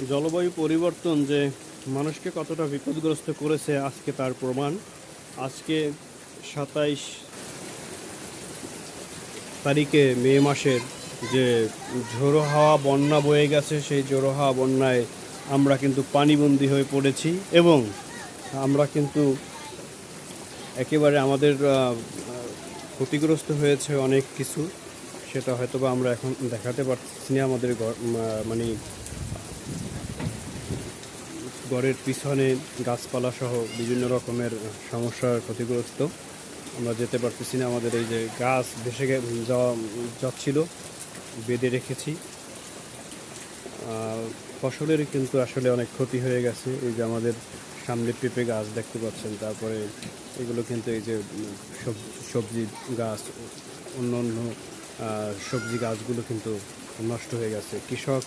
জলবায়ু পরিবর্তন যে মানুষকে কতটা বিপদগ্রস্ত করেছে আজকে তার প্রমাণ। আজকে ২৭ তারিখে মে মাসের যে ঝোড়ো হাওয়া বন্যা বয়ে গেছে, সেই ঝোড়ো হাওয়া বন্যায় আমরা কিন্তু পানিবন্দী হয়ে পড়েছি এবং আমরা কিন্তু একেবারে আমাদের ক্ষতিগ্রস্ত হয়েছে অনেক কিছু। সেটা হয়তোবা আমরা এখন দেখাতে পারছি না। আমাদের মানে ঘরের পিছনে গাছপালা সহ বিভিন্ন রকমের সমস্যার ক্ষতিগ্রস্ত। আমরা যেতে পারতেছি না। আমাদের এই যে গাছ ভেসে যাচ্ছিল, বেঁধে রেখেছি। ফসলের কিন্তু আসলে অনেক ক্ষতি হয়ে গেছে। এই যে আমাদের সামনে পেঁপে গাছ দেখতে পাচ্ছেন, তারপরে এগুলো কিন্তু এই যে সবজি গাছ, অন্য অন্য সবজি গাছগুলো কিন্তু নষ্ট হয়ে গেছে। কৃষক